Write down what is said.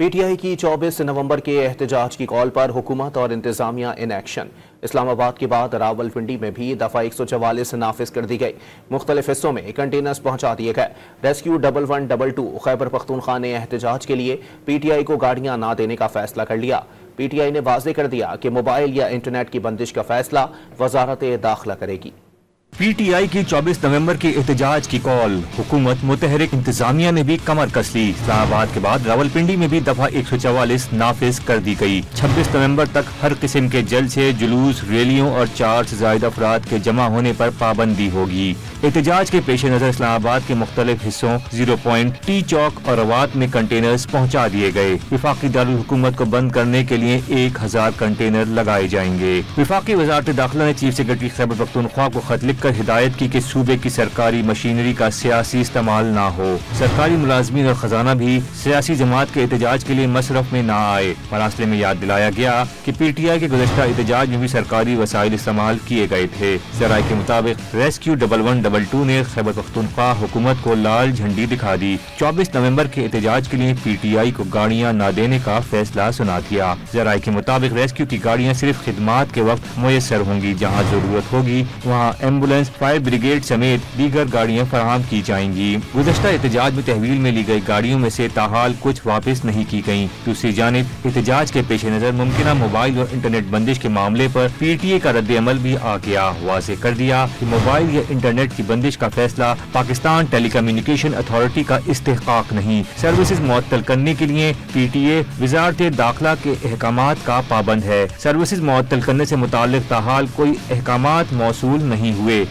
P T I کی 24 نومبر کے احتجاج کی کال پر حکومت اور انتظامیہ ان ایکشن۔ اسلام آباد کے بعد راولپنڈی میں بھی دفعہ 144 نافذ کر دی گئی۔ مختلف حصوں میں کنٹینرز پہنچا دیے گئے۔ ریسکیو 1122 خیبر پختونخوا نے احتجاج کے لیے پی ٹی آئی کو گاڑیاں نہ دینے کا فیصلہ کر لیا۔ پی ٹی آئی نے واضح کر دیا کہ موبائل یا انٹرنیٹ کی بندش کا فیصلہ وزارت داخلہ کرے گی۔ پی ٹی آئی کی 24 نومبر کے احتجاج کی کال، حکومت متحرک انتظامیہ نے بھی کمر کس لی۔ اسلام آباد کے بعد راولپنڈی میں بھی دفعہ 144 نافذ کر دی گئی۔ 26 نومبر تک ہر قسم کے جلسے، جلوس، ریلیوں اور 4 سے زائد افراد کے جمع ہونے پر پابندی ہوگی۔ احتجاج کے پیش نظر اسلام آباد کے مختلف حصوں، 0 پوائنٹ، ٹی چوک اور روات میں کنٹینرز پہنچا دیے گئے۔ وفاقی دارالحکومت کو بند کرنے کے لیے 1000 کنٹینر لگائے جائیں گے۔ وفاقی وزارت داخلہ نے چیف سیکرٹری خیبر پختونخوا کو خط لکھ کر ہدایت کی کہ صوبے کی سرکاری مشینری کا سیاسی استعمال نہ ہو۔ سرکاری ملازمین اور خزانہ بھی سیاسی جماعت کے احتجاج کے لیے مصرف میں نہ آئے۔ مراسلے میں یاد دلایا گیا کہ پی ٹی آئی کے گزشتہ احتجاج میں بھی سرکاری وسائل استعمال کیے گئے تھے۔ ذرائع کے مطابق ریسکیو 1122 نے خیبر پختونخوا حکومت کو لال جھنڈی دکھا دی۔ 24 نومبر کے احتجاج کے لیے پی ٹی آئی کو گاڑیاں نہ دینے کا فیصلہ سنا دیا۔ ذرائع کے مطابق ریسکیو کی گاڑیاں صرف خدمات کے وقت میسر ہوں گی۔ جہاں ضرورت ہوگی وہاں ایمبولینس، فائر بریگیڈ سمیت دیگر گاڑیاں فراہم کی جائیں گی۔ گزشتہ احتجاج میں تحویل میں لی گئی گاڑیوں میں سے تاحال کچھ واپس نہیں کی گئیں۔ دوسری جانب احتجاج کے پیش نظر ممکنہ موبائل اور انٹرنیٹ بندش کے معاملے پر پی ٹی اے کا رد عمل بھی آ گیا۔ واضح کر دیا کہ موبائل یا انٹرنیٹ کی بندش کا فیصلہ پاکستان ٹیلی کمیونیکیشن اتھارٹی کا استحقاق نہیں۔ سروسز معطل کرنے کے لیے پی ٹی اے وزارت داخلہ کے احکامات کا پابند ہے۔ سروسز معطل کرنے سے متعلق تاحال کوئی احکامات موصول نہیں ہوئے۔